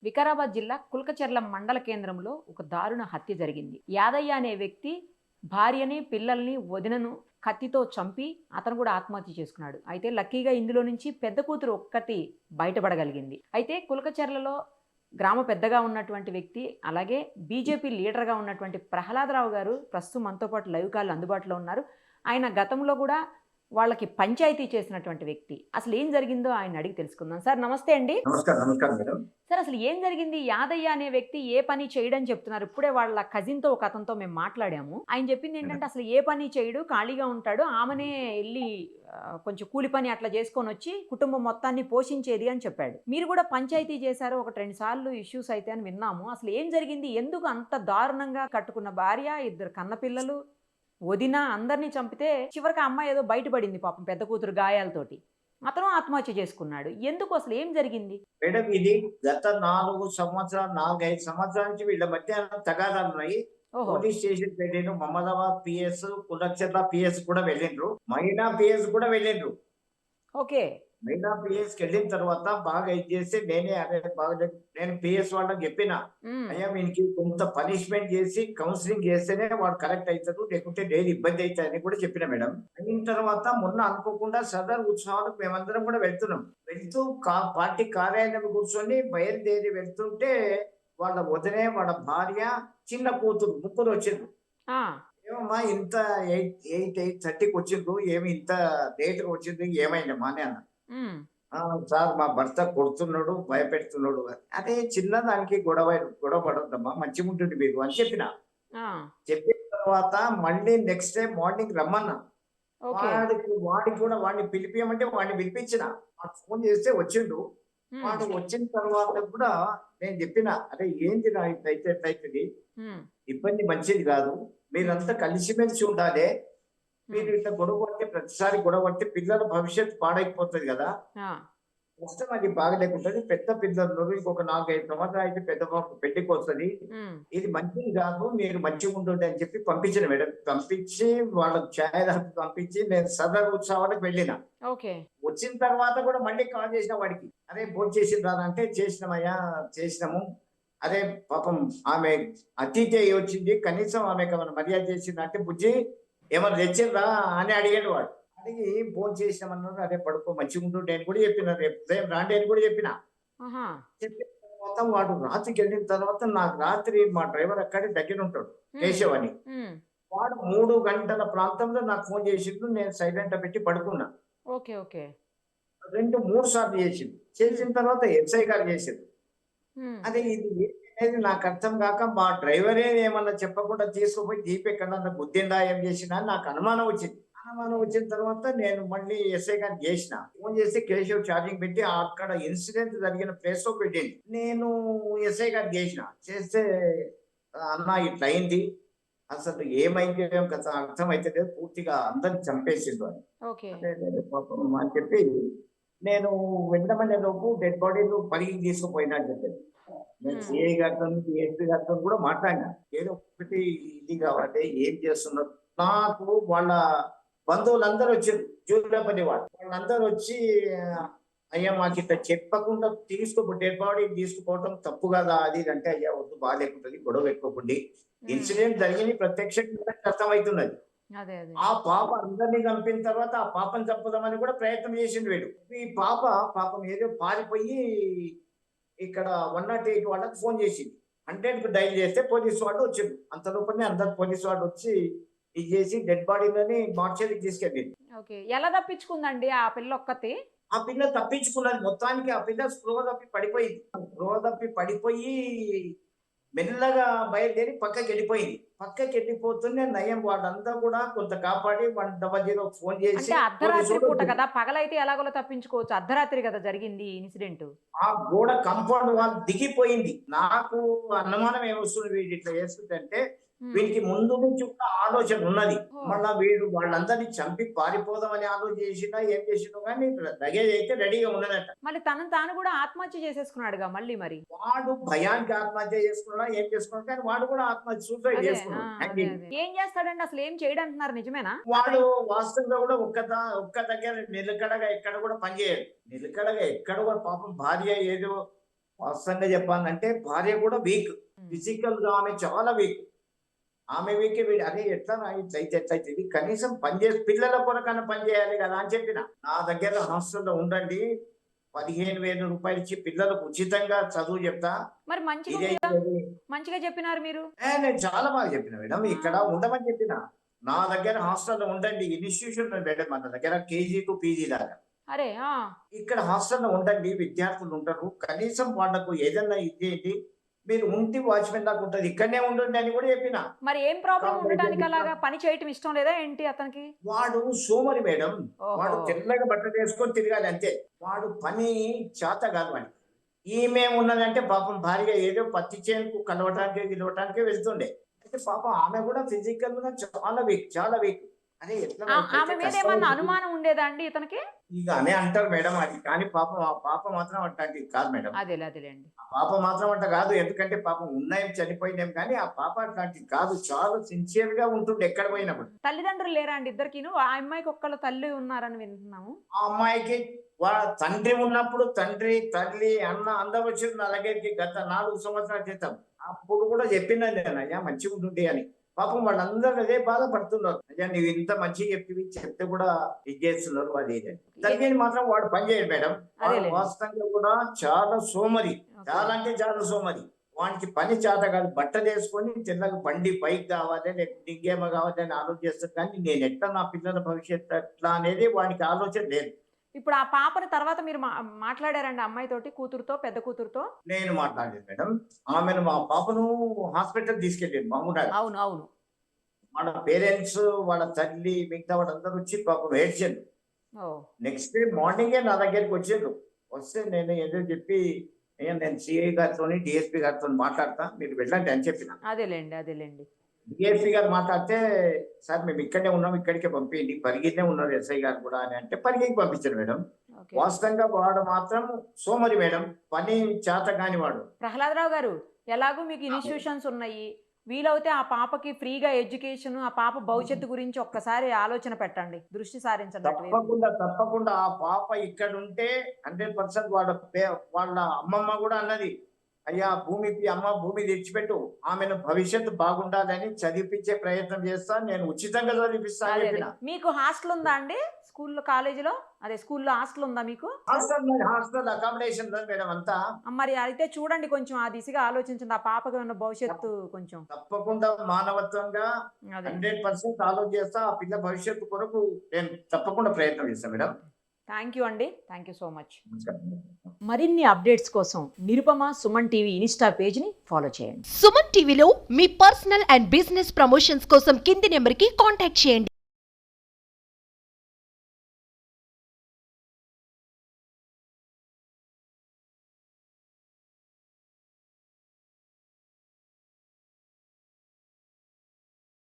వికారాబాద్ జిల్లా కుల్కచర్ల మండల కేంద్రంలో ఒక దారుణ హత్య జరిగింది. యాదయ్య అనే వ్యక్తి భార్యని, పిల్లల్ని, వదినను కత్తితో చంపి అతను కూడా ఆత్మహత్య చేసుకున్నాడు. అయితే లక్కీగా ఇందులో నుంచి పెద్ద కూతురు ఒక్కటి బయటపడగలిగింది. అయితే కుల్కచర్లలో గ్రామ పెద్దగా ఉన్నటువంటి వ్యక్తి, అలాగే బీజేపీ లీడర్గా ఉన్నటువంటి ప్రహ్లాదరావు గారు ప్రస్తుతం మనతో పాటు లైవ్ కాల్ అందుబాటులో ఉన్నారు. ఆయన గతంలో కూడా వాళ్ళకి పంచాయతీ చేసినటువంటి వ్యక్తి. అసలు ఏం జరిగిందో ఆయన అడిగి తెలుసుకుందాం. సార్ నమస్తే అండి. నమస్కారం. నమస్కారం మేడం. సార్ అసలు ఏం జరిగింది? యాదయ్య అనే వ్యక్తి ఏ పని చేయడని చెప్తున్నారు. ఇప్పుడే వాళ్ళ కజిన్‌తో ఒక అతనితో మేము మాట్లాడాము. ఆయన చెప్పింది మేడం. ఏంటంటే అసలు ఏ పని చేయడు, ఖాళీగా ఉంటాడు. ఆమెనే ఎళ్లి కొంచెం కూలి పని అట్లా చేసుకొనొచ్చి కుటుంబం మొత్తాన్ని పోషించేది అని చెప్పాడు. మీరు కూడా పంచాయతీ చేశారు. 1, 2 సార్లు ఇష్యూస్ అయితే అని విన్నాము. అసలు ఏం జరిగింది? ఎందుకు అంత దారుణంగా కట్టుకున్న భార్య, 2 కన్నపిల్లలు, వదిన అందరిని చంపితే చివరికి ఆ అమ్మాయి ఏదో బయటపడింది పాపం పెద్ద కూతురు గాయాలతోటి. అతను ఆత్మహత్య చేసుకున్నాడు. ఎందుకు అసలు ఏం జరిగింది? మేడం ఇది గత 4 సంవత్సరాలు 4, 5 సంవత్సరాల నుంచి వీళ్ళ మధ్య తగాదాలు ఉన్నాయి. ఓహో! పోలీస్ స్టేషన్ వెళ్ళిండ్రు. మహమ్మదాబాద్ పిఎస్, కులచర్ల పిఎస్ కూడా వెళ్ళిండ్రు. మైనా పిఎస్ కూడా వెళ్ళిండ్రు. ఓకే. మైనా పిఎస్‌కి వెళ్ళిన తర్వాత బాగా ఇది చేస్తే నేనే అరే బాగలేదు నేను పిఎస్ వాళ్ళకి చెప్పిన. హ్మ్. అయ్యా వీనికి కొంత పనిష్మెంట్ చేసి కౌన్సిలింగ్ చేస్తేనే వాడు కరెక్ట్ అవుతాడు. లేకుంటే లేదు ఇబ్బంది అవుతాయని కూడా చెప్పిన మేడం. అయిన తర్వాత మొన్న అనుకోకుండా సదర్ ఉత్సవాలకు మేమందరం కూడా వెళ్తున్నాం. వెళ్తూ పార్టీ కార్యాలయం కూర్చొని బయలుదేరి వెళ్తుంటే వాళ్ళ వదినే, వాళ్ళ భార్య, చిన్న కూతురు ముగ్గురు వచ్చిండ్రు. ఆ! ఏమమ్మా ఇంత 8:30కి వచ్చిండ్రు. ఏమి ఇంత లేట్‌గా వచ్చిండ్రు ఏమైందమ్మా అని అన్నా. హ్మ్. ఆ! సార్ మా భర్త కొడుతున్నాడు, భయపెడుతున్నాడు అని. అదే చిన్నదానికి గొడవ పడొద్దమ్మా మంచిగుంటుంది మీరు అని చెప్పిన. ఆ! చెప్పిన తర్వాత మళ్ళీ నెక్స్ట్ డే మార్నింగ్ రమ్మన్నా. ఓకే. వాడికి కూడా వాడిని పిలిపియమంటే వాడిని పిలిపించిన. వాడు ఫోన్ చేస్తే వచ్చిండు. హ్మ్. వాడు వచ్చిన తర్వాత కూడా నేను చెప్పిన, "అరే ఏందిరా ఇట్లయితే ఎట్లయితది? హ్మ్. ఇబ్బంది మంచిది కాదు. మీరంతా కలిసిమెలిసి ఉండాలే. మీరు హ్మ్. ఇట్లా గొడవ పడితే ప్రతిసారి గొడవ పడితే పిల్లల భవిష్యత్తు పాడైపోతది కదా!" ఆ! కష్టం అది బాగలేకుంటది. పెద్ద పిల్లలున్నరు. ఇంకొక 4, 5 సంవత్సరాలయితే పెద్ద పాప పెళ్ళికొస్తది. హ్మ్. ఇది మంచిది గాదు. మీరు మంచిగుండండి అని చెప్పి పంపించిన మేడం. పంపించి వాళ్ళకి చాయ్ తాగి పంపించి నేను సదర్ ఉత్సవాలకు వెళ్ళిన. ఓకే. వచ్చిన తర్వాత కూడా మళ్ళీ కాల్ చేసిన వాడికి. "అరే భోంచేసిండ్రా" అంటే "చేసినామయ్యా, చేసినాము." అరే పాపం ఆమె అతిథి అయ్యి వచ్చింది. కనీసం ఆమెకేమన్నా మర్యాద చేసిందా అంటే, "బుజ్జి ఏమన్నా తెచ్చిండ్రా" అని అడిగాడు వాడు. అడిగి భోంచేసినామన్నారు. "అరే పడుకో మంచిగుంటుండే" అని కూడా చెప్పిన. "రేపు ఉదయం రాండి" అని కూడా చెప్పిన. ఆహా! చెప్పిన తర్వాత వాడు రాత్రికెళ్ళిన తర్వాత నాకు రాత్రి మా డ్రైవర్ అక్కడే దగ్గరుంటాడు. హ్మ్. కేశవ్ అని. హ్మ్. వాడు 3 గంటల ప్రాంతంలో నాకు ఫోన్ చేసిండు. నేను సైలెంట్‌లో పెట్టి పడుకున్నా. ఓకే. ఓకే. 2, 3 సార్లు చేసిండు. హ్మ్. చేసిన తర్వాత ఎస్ఐ గారు చేసిండు. హ్మ్. అదే ఇది ఏంటి అనేది నాకు అర్థం కాక మా డ్రైవరే ఏమన్నా చెప్పకుండా తీసుకుపోయి జీప్ ఎక్కడన్నా గుద్దిండా ఏం చేసిండా అని నాకు అనుమానం వచ్చింది. అనుమానం వచ్చిన తర్వాత నేను మళ్ళీ ఎస్ఐ గారికి చేసిన. ఫోన్ చేసి కేశవ్ ఛార్జింగ్ పెట్టి అక్కడ ఇన్సిడెంట్ జరిగిన ప్లేస్‌లో పెట్టిండు. నేను ఎస్ఐ గారికి చేసిన. చేస్తే అన్న ఇట్లా అయింది. అసలు ఏమైంది ఏం కథ అర్థమైతలేదు. పూర్తిగా అందరిని చంపేసిండు అని. ఓకే. అదే అదే పాపం అని చెప్పి నేను వెంటనే లోపు డెడ్ బాడీలు పరిగికి తీసుకుపోయినా అని చెప్పాను. నేను హ్మ్. సిఐ గారితోని, డీఎస్పీ గారితోని కూడా మాట్లాడినా. ఏదో ఒకటి ఇది కావాలి, ఏం చేస్తున్నారు? నాకు వాళ్ళ బంధువులందరూ వచ్చిర్రు. జూలపల్లి వాళ్ళు. వాళ్ళందరూ వచ్చి "అయ్యా మాకిట్లా చెప్పకుండా డెడ్ బాడీ తీసుకుపోవడం తప్పు కదా!" అది ఇది అంటే, "అయ్యా వద్దు బాలేకుంటది. గొడవ పెట్టుకోకండి. హ్మ్. ఇన్సిడెంట్ జరిగింది ప్రత్యక్షంగా అర్థమైతున్నది. అదే. అదే. ఆ పాప అందరిని చంపిన తర్వాత ఆ పాపని చంపుదామని కూడా ప్రయత్నం చేసిండు వీడు. ఈ పాప పాపం ఏదో పారిపోయి ఇక్కడ 108 వాళ్ళకి ఫోన్ చేసింది. 100కి డయల్ చేస్తే పోలీసు వాళ్ళు వచ్చిండ్రు. అంత లోపలనే అందరు పోలీసు వాళ్ళు వచ్చి ఇది చేసి డెడ్ బాడీలని మార్చరీకి తీసుకెళ్ళిండ్రు. ఓకే. ఎలా తప్పించుకుందండి ఆ పిల్లొక్కతి? ఆ పిల్ల తప్పించుకున్నది. మొత్తానికి ఆ పిల్ల స్పృహ తప్పి పడిపోయింది. స్పృహ తప్పి పడిపోయి మెల్లగా బయలుదేరి పక్కకెళ్ళిపోయింది. పక్కకెళ్ళిపోతూనే నయం వాళ్ళంతా కూడా కొంత కాపాడి 100కి ఫోన్ చేసి అంటే అర్ధరాత్రి పోలీసోళ్ళు పూట వచ్చిండ్రు. కదా! పగలైతే ఎలాగోలా తప్పించుకోవచ్చు. అర్ధరాత్రి కదా జరిగింది ఈ ఇన్సిడెంటు. ఆ గోడ కాంపౌండ్ వాల్ దిగిపోయింది. నాకు అనుమానం ఏమొస్తుంది వీడు ఇట్లా చేస్తుందంటే, హ్మ్. వీనికి ముందు నుంచి కూడా ఆలోచన ఉన్నది. ఓహ్! మళ్ళా వీడు వాళ్ళందరిని చంపి పారిపోదామని ఆలోచన చేసిండా, ఏం చేసిండో గానీ లగేజ్ అయితే రెడీగా ఉన్నదట. మళ్ళీ తనని తాను కూడా ఆత్మహత్య చేసేసుకున్నాడుగా మళ్ళీ మరి. వాడు భయానికి ఆత్మహత్య చేసుకున్నాడా, ఏం చేసుకున్నాడు కానీ వాడు కూడా ఆత్మహత్య సూసైడ్ అదే. ఆ! చేసుకున్నాడు. అదే. హంగింగ్. అదే. ఏం చేస్తాడండి అసలు ఏం చేయడంటున్నారు నిజమేనా? వాడు అతని వాస్తవంగా కూడా ఒక్క దగ్గర నిలకడగా ఎక్కడ కూడా పనిచేయడు. నిలకడగా ఎక్కడ కూడా పాపం భార్య ఏదో వాస్తవంగా చెప్పాలంటే భార్య కూడా వీక్, ఫిజికల్ గా ఆమె చాలా వీక్. ఆమె వీక్ వీడు అరే ఎట్లా ఇట్లయితే ఎట్లయితే ఇది కనీసం పని చేసి పిల్లల కొరకన్నా పని చేయాలి కదా అని చెప్పిన. నా దగ్గర హాస్టల్లో ఉండండి, 15,000 రూపాయలు ఇచ్చి పిల్లలకు ఉచితంగా చదువు చెప్తా. మరి మంచిగా ఇదే ఉంది కదా, ఇది. మంచిగా చెప్పినారు మీరు. నేను చాలా బాగా చెప్పిన మేడం, ఇక్కడ ఉండమని చెప్పిన. నా దగ్గర హాస్టల్లో ఉండండి, ఇన్స్టిట్యూషన్ మేడం మన దగ్గర కేజీ టు పీజీ దాకా. అరే ఇక్కడ హాస్టల్లో ఉండండి, విద్యార్థులు ఉంటారు, కనీసం వాళ్ళకు ఏదన్నా ఇదేంటి మీరు ఉంటి వాచ్మెన్ దాకా ఉంటుంది, ఇక్కడనే ఉండండి అని కూడా చెప్పిన. మరి ఏం ప్రాబ్లం ఉండడానికి అలాగా పని చేయటం ఇష్టం లేదా ఏంటి అతనికి? వాడు సోమరి మేడం, ఓహో. వాడు తెల్లగా బట్టలు వేసుకొని తిరగాలి అంతే. వాడు పని చేత కాదు వాడి. ఈమె ఉన్నదంటే పాపం భార్య ఏదో పత్తి చేనుకు కలవటానికి గిలవటానికి వెళ్తుండే. అయితే పాపం ఆమె కూడా ఫిజికల్ గా చాలా వీక్, చాలా వీక్. అరే ఎట్లా ఆమె మీద ఏమన్నా అనుమానం ఉండేదా అండి ఇతనికి? ఇక అనే అంటారు మేడం అది, కానీ పాపం ఆ పాప మాత్రం అట్లాంటిది కాదు మేడం. అదేలేండి. ఆ పాప మాత్రం అంట కాదు, ఎందుకంటే పాపం ఉన్నాయం చనిపోయినాం, కానీ ఆ పాప అట్లాంటిది కాదు, చాలా సిన్సియర్ గా ఉంటుండే ఎక్కడ పోయినప్పుడు. తల్లిదండ్రులు లేరా అండి ఇద్దరికిను? ఆ అమ్మాయికి ఒక్కళ్ళ తల్లి ఉన్నారని వింటున్నాము. ఆ అమ్మాయికి వాళ్ళ తండ్రి ఉన్నప్పుడు తండ్రి తల్లి అన్న అందరూ వచ్చారు నా దగ్గరికి గత 4 సంవత్సరాల క్రితం. అప్పుడు కూడా చెప్పినా నేను అయ్యా మంచిగా ఉంటుంది అని. పాపం వాళ్ళందరూ అదే బాధపడుతున్నారు, అయ్యా నువ్వు ఇంత మంచిగా చెప్తే కూడా ఇది చేస్తున్నారు అది ఇది. తల్లిని మాత్రం వాడు పని చేయడు మేడం. వాడు అదేలేండి. వాస్తవంగా కూడా చాలా సోమరి, చాలా అంటే చాలా సోమరి. వానికి పని చేత కాదు, బట్టలు వేసుకొని చిన్నగా బండి పైకి కావాలి లేకపోతే ఇంకేమో కావాలి అని ఆలోచిస్తాడు, కానీ నేను ఎట్లా నా పిల్లల భవిష్యత్తు ఎట్లా అనేది వానికి ఆలోచన లేదు. ఇప్పుడు ఆ పాపని తర్వాత మీరు మాట్లాడారండి అమ్మాయితోటి, కూతురుతో, పెద్ద కూతురుతో? నేను మాట్లాడలేదు మేడం. ఆమెను మా పాపను హాస్పిటల్ తీసుకెళ్ళాను మామూలు. అవును. వాళ్ళ పేరెంట్స్, వాళ్ళ తల్లి, మిగతా వాళ్ళందరూ వచ్చి పాపం ఏడ్చారు. నెక్స్ట్ డే మార్నింగే నా దగ్గరికి వచ్చారు. వస్తే నేను ఏదో చెప్పి నేను సిఐ గారితో డిఎస్పీ గారితో మాట్లాడతా, మీరు వెళ్ళండి అని చెప్పిన. అదేలేండి. డిఎస్పీ గారు మాట్లాడితే సార్ మేము ఇక్కడనే ఉన్నాం, ఇక్కడికే పంపించండి, పరిగినే ఉన్నారు ఎస్ఐ గారు కూడా అని అంటే పరిగికి పంపించారు మేడం. ఓకే. వాస్తవంగా వాడు మాత్రం సోమరి మేడం, పని చేత కాని వాడు. ప్రహ్లాదరావు గారు, ఎలాగో మీకు ఇన్స్టిట్యూషన్స్ ఉన్నాయి, వీలైతే ఆ పాపకి ఫ్రీగా ఎడ్యుకేషన్, ఆ పాప భవిష్యత్తు గురించి ఒక్కసారి ఆలోచన పెట్టండి, దృష్టి సారించండి అటువైపు. తప్పకుండా ఆ పాప ఇక్కడ ఉంటే 100% వాళ్ళ అమ్మమ్మ కూడా అన్నది, అయ్యా అమ్మ భూమి తెచ్చిపెట్టు, ఆమెను భవిష్యత్తు బాగుండాలని చదివిపించే ప్రయత్నం చేస్తా, నేను ఉచితంగా చదివిస్తా అని చెప్పిన. మీకు హాస్టల్ ఉందా అండి స్కూల్లో, కాలేజీలో? అదే స్కూల్లో హాస్టల్ ఉందా మీకు? హాస్టల్ అకామిడేషన్ మేడం అంతా. మరి అయితే చూడండి, కొంచెం ఆ దిశగా ఆలోచించండి, ఆ పాపకు ఉన్న భవిష్యత్తు కొంచెం. తప్పకుండా మానవత్వంగా 100% ఆలోచన చేస్తా, ఆ పిల్ల భవిష్యత్తు కొరకు నేను తప్పకుండా ప్రయత్నం చేస్తాను మేడం. థ్యాంక్ యూ అండి, థ్యాంక్ యూ సో మచ్. మరిన్ని అప్డేట్స్ కోసం నిరుపమ సుమన్ టీవీ ఇన్స్టా పేజ్ని ఫాలో చేయండి. సుమన్ టీవీలో మీ పర్సనల్ అండ్ బిజినెస్ ప్రమోషన్స్ కోసం కింది నెంబర్కి కాంటాక్ట్ చేయండి.